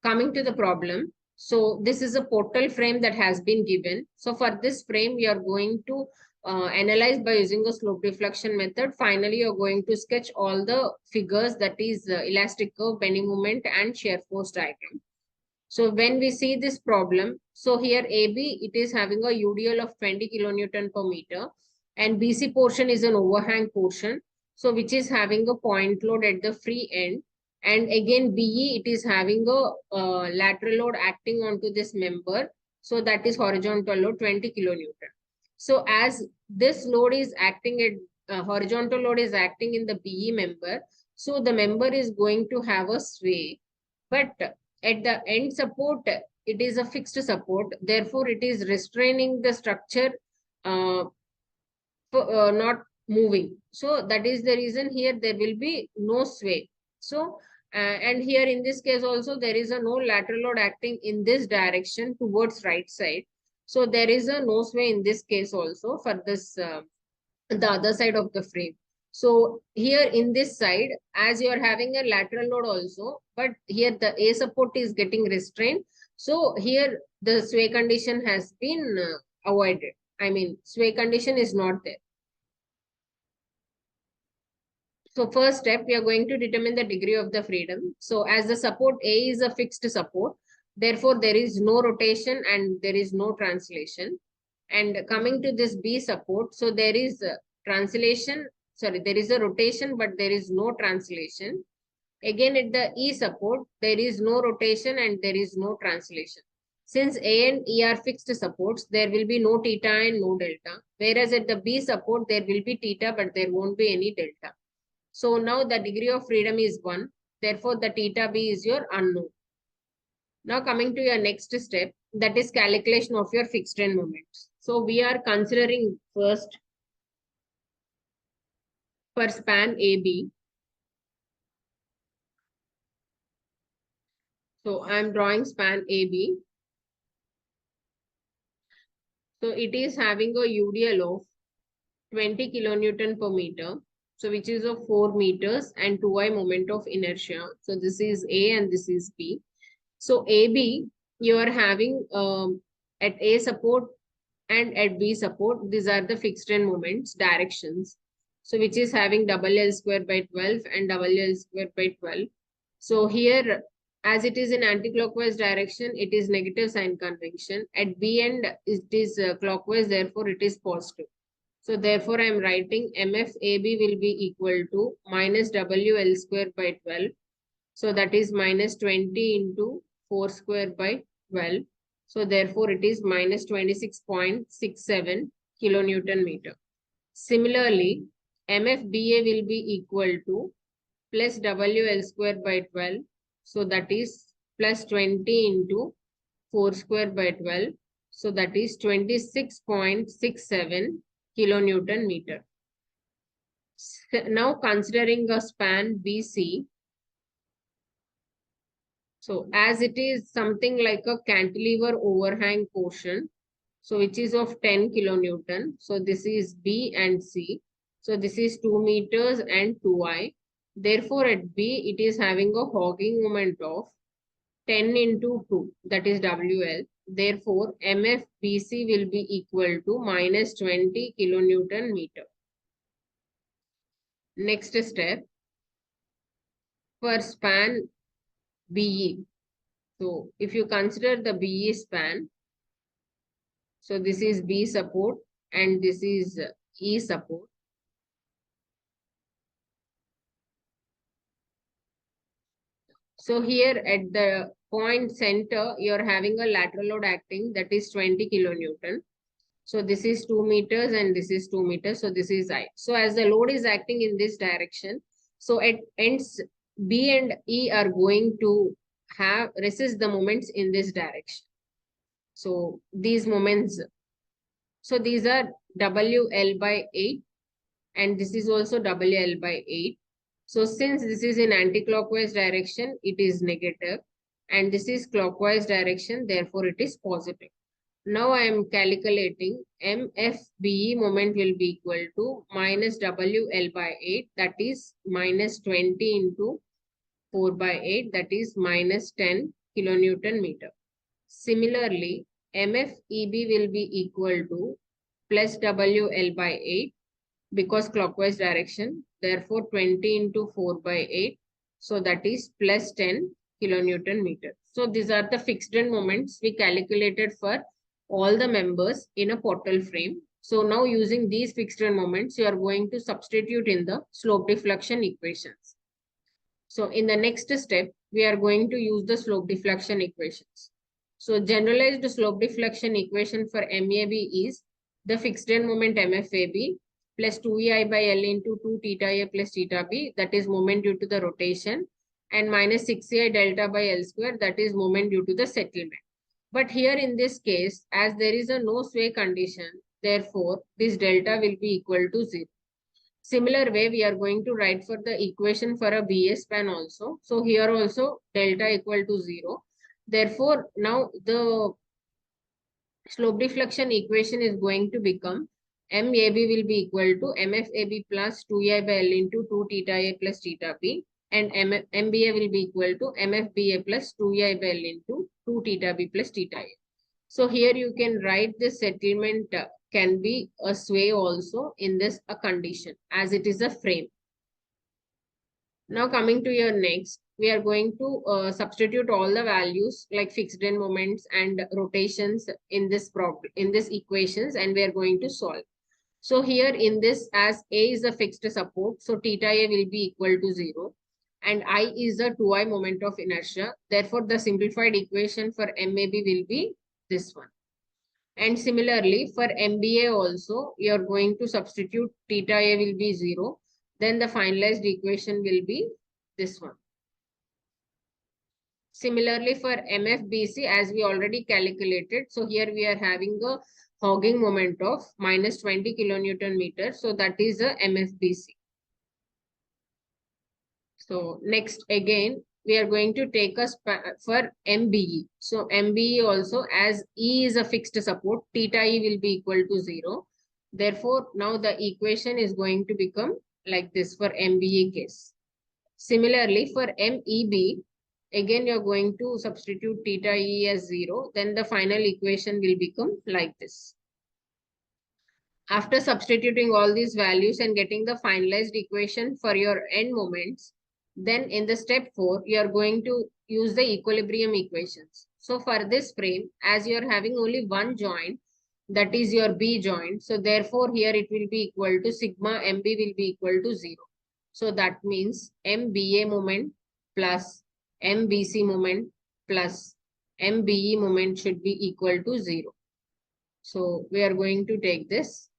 coming to the problem. So this is a portal frame that has been given. So for this frame, we are going to analyze by using a slope deflection method. Finally, you're going to sketch all the figures, that is elastic curve, bending moment, and shear force diagram. So when we see this problem, so here AB, it is having a UDL of 20 kilonewton per meter, and BC portion is an overhang portion, so which is having a point load at the free end. And again, BE, it is having a lateral load acting onto this member. So that is horizontal load 20 kilonewton. So as this load is acting at horizontal load is acting in the BE member, so the member is going to have a sway. But at the end support, it is a fixed support. Therefore, it is restraining the structure, not moving. So that is the reason here there will be no sway. So, and here in this case also, there is a no lateral load acting in this direction towards right side. So there is a no sway in this case also for this, the other side of the frame. So here in this side, as you are having a lateral load also, but here the A support is getting restrained. So here the sway condition has been avoided. I mean, sway condition is not there. So first step, we are going to determine the degree of the freedom. So as the support A is a fixed support, therefore there is no rotation and there is no translation. And coming to this B support, so there is a translation, sorry, there is a rotation, but there is no translation. Again, at the E support, there is no rotation and there is no translation. Since A and E are fixed supports, there will be no theta and no delta. Whereas at the B support, there will be theta, but there won't be any delta. So now the degree of freedom is 1. Therefore, the theta B is your unknown. Now coming to your next step, that is calculation of your fixed end moments. So we are considering first for span AB. So I am drawing span AB. So it is having a UDL of 20 kilonewton per meter. So which is of 4 meters and 2i moment of inertia. So this is A and this is B. So AB, you are having at A support and at B support, these are the fixed end moments, directions. So which is having double L square by 12 and double L square by 12. So here, as it is in anti-clockwise direction, it is negative sign convention. At B end, it is clockwise, therefore it is positive. So therefore, I am writing MFAB will be equal to minus WL square by 12. So that is minus 20 into 4 square by 12. So therefore, it is minus 26.67 kilonewton meter. Similarly, MFBA will be equal to plus WL square by 12. So that is plus 20 into 4 square by 12. So that is 26.67 kilonewton meter. Now considering a span BC. So as it is something like a cantilever overhang portion, so which is of 10 kilonewton. So this is B and C. So this is 2 meters and 2i. Therefore at B, it is having a hogging moment of 10 into 2, that is WL. Therefore, MFBC will be equal to minus 20 kilonewton meter. Next step, for span BE. So if you consider the BE span, so this is B support and this is E support. So here at the point center, you're having a lateral load acting, that is 20 kilonewton. So this is 2 meters and this is 2 meters. So this is I. So as the load is acting in this direction, so at ends B and E are going to have resist the moments in this direction. So these moments, so these are WL by 8 and this is also WL by 8. So since this is in anti-clockwise direction, it is negative and this is clockwise direction, therefore it is positive. Now I am calculating MFBE moment will be equal to minus WL by 8, that is minus 20 into 4 by 8, that is minus 10 kilonewton meter. Similarly, MFEB will be equal to plus WL by 8 because clockwise direction. Therefore, 20 into 4 by 8. So that is plus 10 kilonewton meter. So these are the fixed end moments we calculated for all the members in a portal frame. So now using these fixed end moments, you are going to substitute in the slope deflection equations. So in the next step, we are going to use the slope deflection equations. So generalized slope deflection equation for MAB is the fixed end moment MFAB plus 2EI by L into 2 theta A plus theta B, that is moment due to the rotation, and minus 6EI delta by L square, that is moment due to the settlement. But here in this case, as there is a no sway condition, therefore this delta will be equal to 0. Similar way, we are going to write for the equation for a BA span also. So here also delta equal to 0. Therefore, now the slope deflection equation is going to become MAB will be equal to MFAB plus 2A by L into 2 theta A plus theta B, and MBA will be equal to MFBA plus 2A by L into 2 theta B plus theta A. So here you can write this settlement can be a sway also in this a condition as it is a frame. Now coming to your next, we are going to substitute all the values like fixed end moments and rotations in this problem, in this equations, and we are going to solve. So here in this, as A is a fixed support, so theta A will be equal to 0 and I is a 2I moment of inertia. Therefore, the simplified equation for MAB will be this one. And similarly for MBA also, you are going to substitute theta A will be 0. Then the finalized equation will be this one. Similarly for MFBC, as we already calculated, so here we are having a hogging moment of minus 20 kilonewton meter. So that is a MFBC. So next again, we are going to take us for MBE. So MBE also, as E is a fixed support, theta E will be equal to 0. Therefore, now the equation is going to become like this for MBE case. Similarly, for MEB, again you are going to substitute theta E as 0. Then the final equation will become like this. After substituting all these values and getting the finalized equation for your end moments, then in the step 4, you are going to use the equilibrium equations. So for this frame, as you are having only one joint, that is your B joint. So therefore here it will be equal to sigma MB will be equal to 0. So that means MBA moment plus MBC moment plus MBE moment should be equal to 0. So we are going to take this.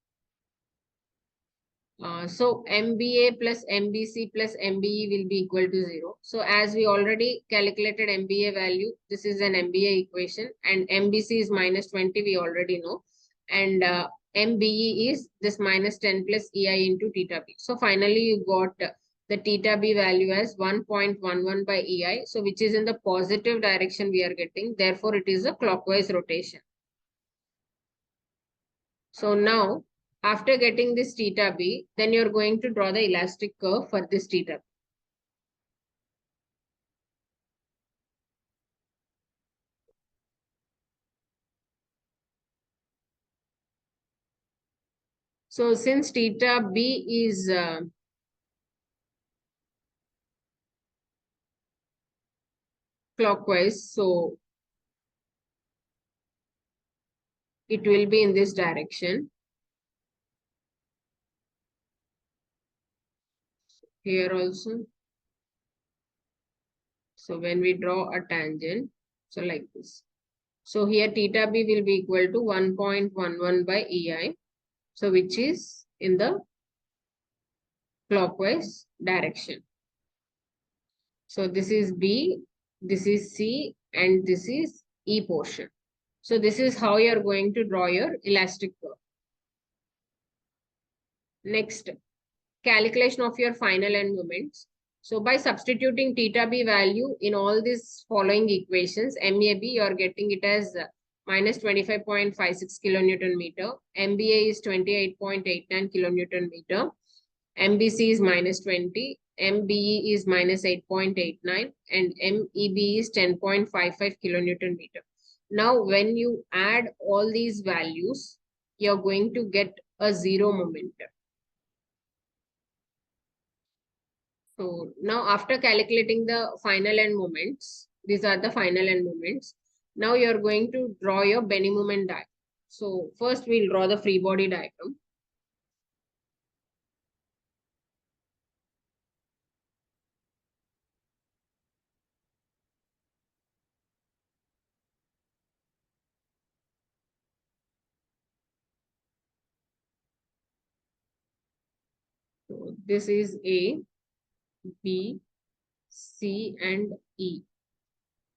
So MBA plus MBC plus MBE will be equal to 0. So as we already calculated MBA value, this is an MBA equation, and MBC is minus 20, we already know. And MBE is this minus 10 plus EI into theta B. So finally you got the theta B value as 1.11 by EI. So which is in the positive direction we are getting. Therefore it is a clockwise rotation. So now, after getting this theta B, then you're going to draw the elastic curve for this theta B. So since theta B is clockwise, so it will be in this direction. Here also. So when we draw a tangent, so like this. So here theta B will be equal to 1.11 by EI. So which is in the clockwise direction. So this is B, this is C, and this is E portion. So this is how you are going to draw your elastic curve. Next, calculation of your final end moments. So by substituting theta B value in all these following equations, MAB, you are getting it as minus 25.56 kilonewton meter. MBA is 28.89 kilonewton meter. MBC is minus 20. MBE is minus 8.89 and MEB is 10.55 kilonewton meter. Now, when you add all these values, you're going to get a zero momentum. So now after calculating the final end moments, these are the final end moments. Now you're going to draw your bending moment diagram. So first we'll draw the free body diagram. So this is A, B, C and E.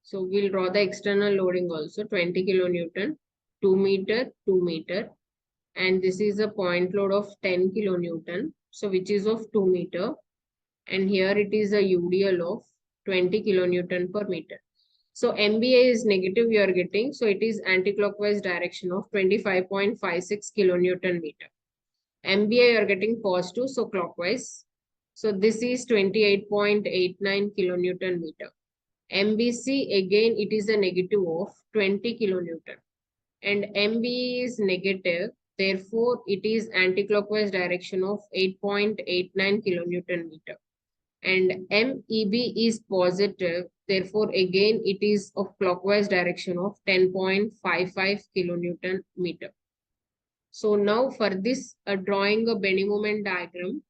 So we'll draw the external loading also 20 kilonewton, 2 meter, 2 meter. And this is a point load of 10 kilonewton. So which is of 2 meter. And here it is a UDL of 20 kilonewton per meter. So MBA is negative you are getting. So it is anti-clockwise direction of 25.56 kilonewton meter. MBA you are getting positive, so clockwise. So this is 28.89 kilonewton meter. MBC again it is a negative of 20 kilonewton. And MBE is negative. Therefore, it is anti-clockwise direction of 8.89 kilonewton meter. And MEB is positive. Therefore, again, it is of clockwise direction of 10.55 kilonewton meter. So now for this, drawing a bending moment diagram.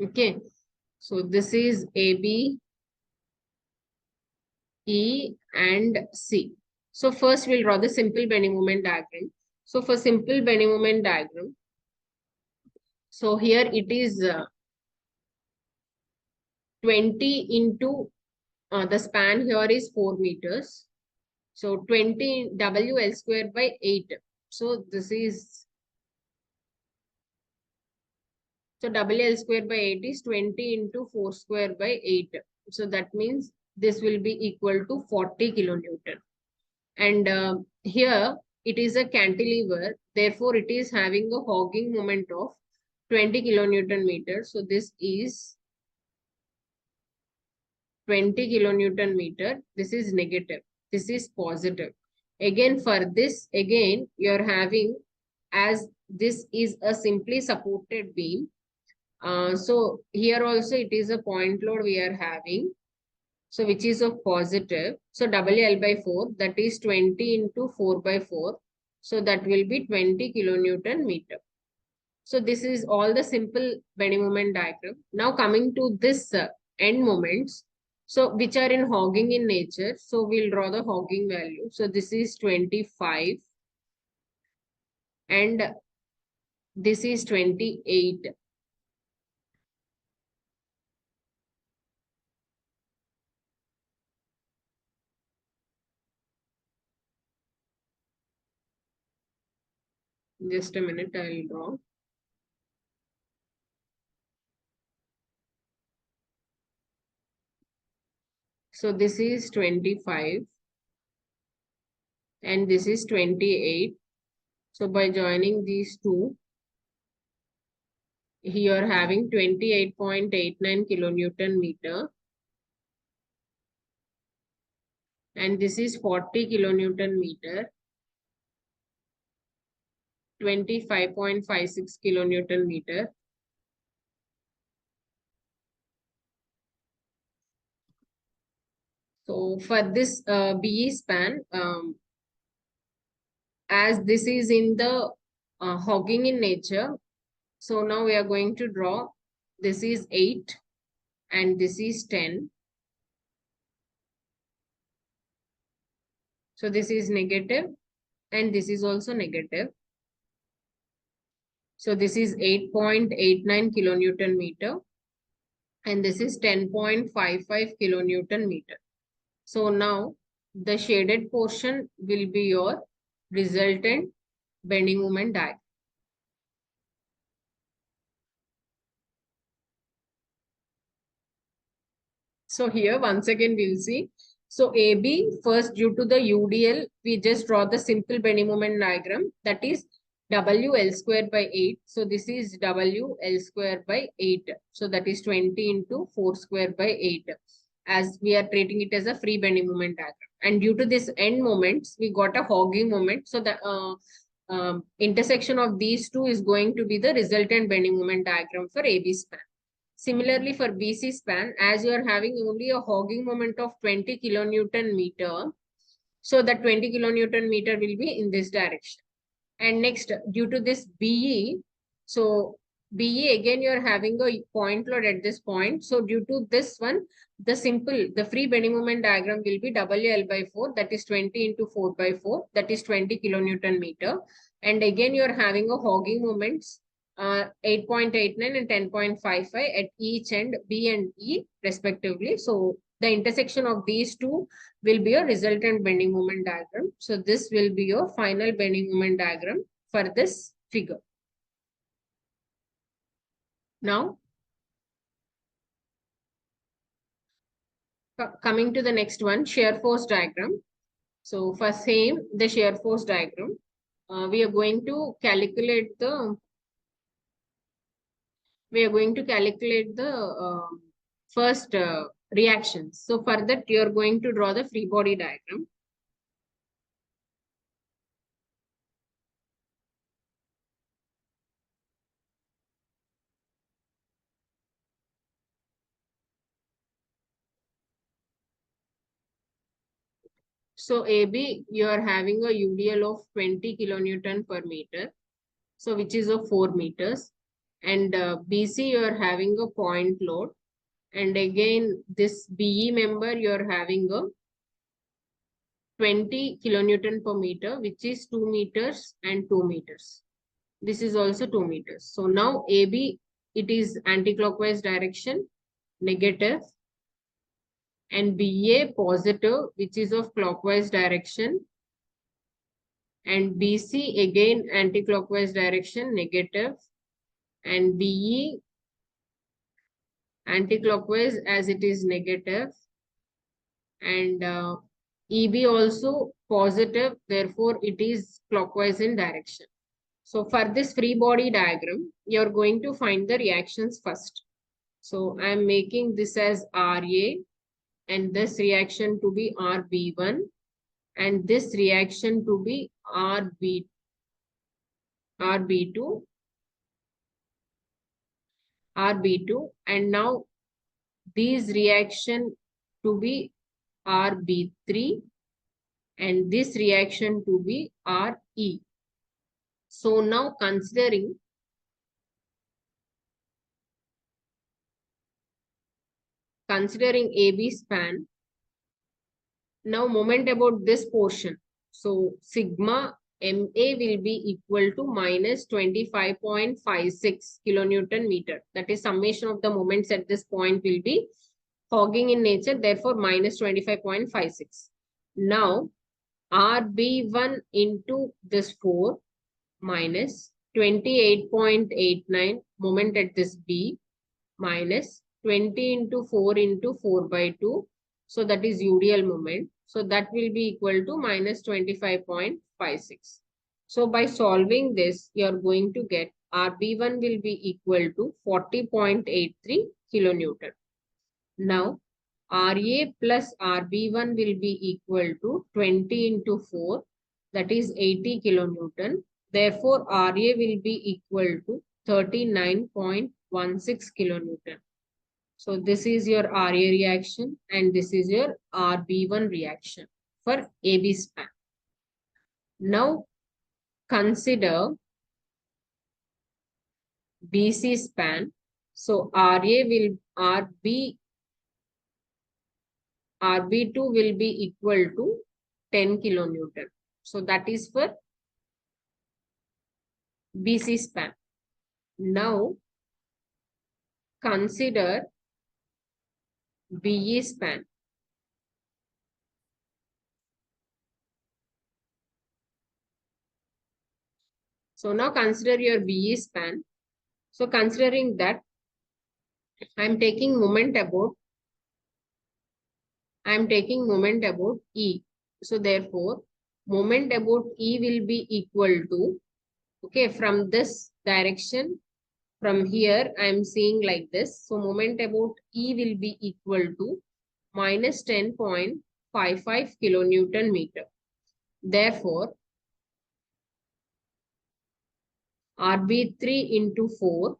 Okay. So this is AB, E and C. So first we'll draw the simple bending moment diagram. So for simple bending moment diagram, so here it is 20 into the span here is 4 meters. So 20 WL square by 8. So this is, so WL square by 8 is 20 into 4 square by 8. So that means this will be equal to 40 kilonewton. And here it is a cantilever. Therefore, it is having a hogging moment of 20 kilonewton meter. So this is 20 kilonewton meter. This is negative. This is positive. Again, for this, again, you're having, as this is a simply supported beam. So here also it is a point load we are having. So which is of positive. So WL by 4, that is 20 into 4 by 4. So that will be 20 kilonewton meter. So this is all the simple bending moment diagram. Now coming to this end moments. So which are in hogging in nature. So we'll draw the hogging value. So this is 25 and this is 28. Just a minute, I'll draw. So this is 25 and this is 28. So by joining these two, you are having 28.89 kilonewton meter. And this is 40 kilonewton meter. 25.56 kilonewton meter. So for this BE span, as this is in the hogging in nature, so now we are going to draw, this is 8 and this is 10. So this is negative and this is also negative. So this is 8.89 kilonewton meter and this is 10.55 kilonewton meter. So now the shaded portion will be your resultant bending moment diagram. So here once again we'll see. So AB, first due to the UDL, we just draw the simple bending moment diagram, that is WL square by 8. So this is WL square by 8. So that is 20 into 4 square by 8, as we are treating it as a free bending moment diagram. And due to this end moments, we got a hogging moment. So the intersection of these two is going to be the resultant bending moment diagram for AB span. Similarly, for BC span, as you are having only a hogging moment of 20 kilonewton meter, so that 20 kilonewton meter will be in this direction. And next, due to this BE, so BE again you are having a point load at this point. So due to this one, the free bending moment diagram will be WL by 4, that is 20 into 4 by 4, that is 20 kilonewton meter. And again you are having a hogging moments 8.89 and 10.55 at each end, B and E respectively. So the intersection of these two will be a resultant bending moment diagram. So this will be your final bending moment diagram for this figure. Now, coming to the next one, shear force diagram. So for same, the shear force diagram, we are going to calculate the first reactions. So for that, you are going to draw the free body diagram. So AB, you are having a UDL of 20 kilonewton per meter. So which is of 4 meters. And BC, you are having a point load. And again, this BE member, you are having a 20 kilonewton per meter, which is 2 meters and 2 meters. This is also 2 meters. So now AB, it is anti-clockwise direction, negative, and BA positive, which is of clockwise direction, and BC again anti-clockwise direction, negative, and BE anti-clockwise as it is negative, and EB also positive, therefore it is clockwise in direction. So for this free body diagram, you're going to find the reactions first. So I'm making this as RA and this reaction to be RB1 and this reaction to be RB2, and now these reaction to be RB3 and this reaction to be RE. So now considering AB span, now moment about this portion. So sigma MA will be equal to minus 25.56 kilonewton meter. That is summation of the moments at this point will be hogging in nature, therefore minus 25.56. Now RB1 into this 4 minus 28.89 moment at this B minus 20 into 4 into 4 by 2. So that is UDL moment. So that will be equal to minus 25.56. So by solving this, you are going to get RB1 will be equal to 40.83 kilonewton. Now, RA plus RB1 will be equal to 20 into 4, that is 80 kilonewton. Therefore, RA will be equal to 39.16 kilonewton. So this is your RA reaction and this is your RB1 reaction for AB span. Now consider BC span. So RB2 will be equal to 10 kilonewton. So that is for BC span. Now consider BE span. So now consider your BE span. So considering that, I am taking moment about I am taking moment about E. So therefore, moment about E will be equal to, okay, from this direction, from here, I am seeing like this. So moment about E will be equal to minus 10.55 kilonewton meter. Therefore, RB3 into 4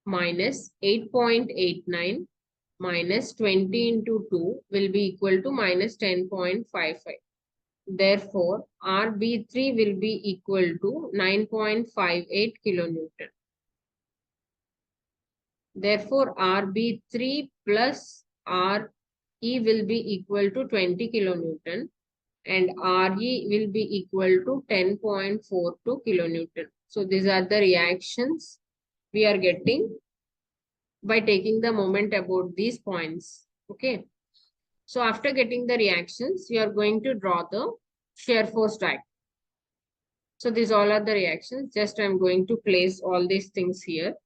minus 8.89 minus 20 into 2 will be equal to minus 10.55. Therefore, RB3 will be equal to 9.58 kilonewton. Therefore, RB3 plus RE will be equal to 20 kilonewton and RE will be equal to 10.42 kilonewton. So these are the reactions we are getting by taking the moment about these points. Okay. So after getting the reactions, you are going to draw the shear force diagram. So these all are the reactions. Just I'm going to place all these things here.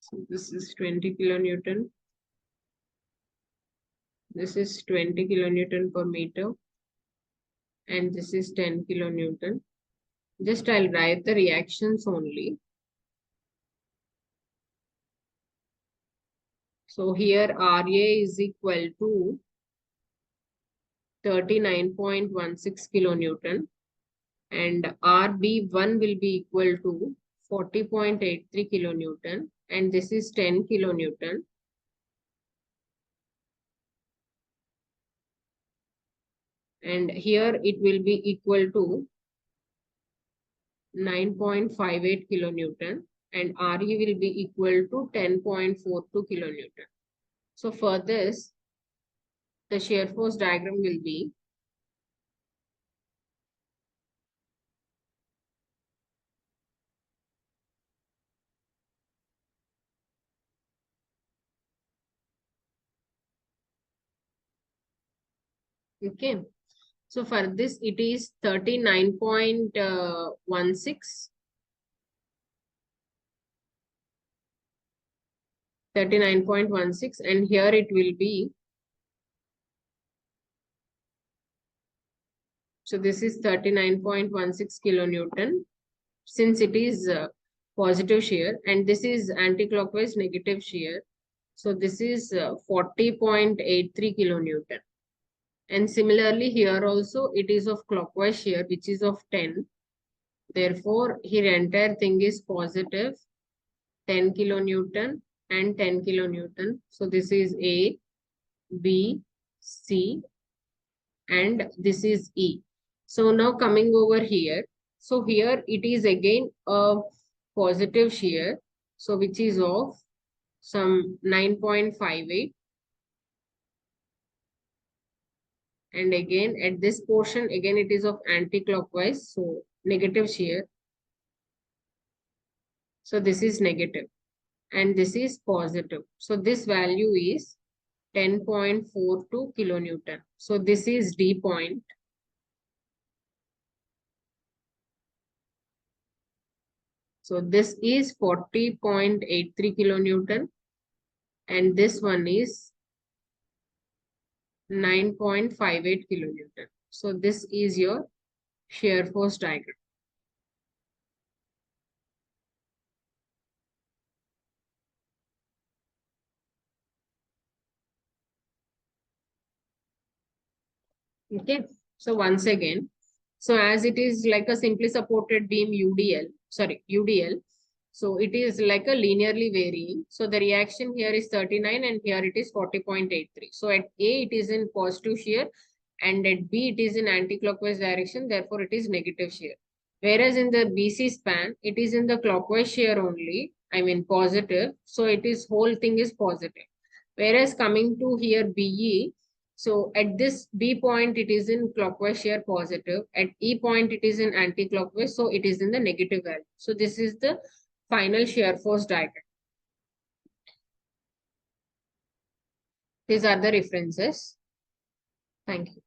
So this is 20 kilonewton. This is 20 kilonewton per meter. And this is 10 kilonewton. Just I'll write the reactions only. So here RA is equal to 39.16 kilonewton and RB1 will be equal to 40.83 kilonewton and this is 10 kilonewton. And here it will be equal to 9.58 kilonewton and RE will be equal to 10.42 kilonewton. So for this, the shear force diagram will be okay. So for this, it is 39.16. 39.16 and here it will be, so this is 39.16 kilonewton since it is positive shear and this is anti-clockwise negative shear. So this is 40.83 kilonewton. And similarly here also it is of clockwise shear which is of 10. Therefore, here entire thing is positive 10 kilonewton and 10 kilonewton. So this is A, B, C and this is E. So now coming over here. So here it is again a positive shear. So which is of some 9.58. And again at this portion again it is of anti-clockwise. So negative shear. So this is negative and this is positive. So this value is 10.42 kilonewton. So this is D point. So this is 40.83 kilonewton and this one is 9.58 kilonewton. So this is your shear force diagram. Okay. So once again, so as it is like a simply supported beam UDL. So it is like a linearly varying. So the reaction here is 39 and here it is 40.83. So at A it is in positive shear and at B it is in anti-clockwise direction. Therefore it is negative shear. Whereas in the BC span, it is in the clockwise shear only. I mean positive. So it is whole thing is positive. Whereas coming to here BE, so at this B point, it is in clockwise shear positive. At E point, it is in anti-clockwise. So it is in the negative value. So this is the final shear force diagram. These are the references. Thank you.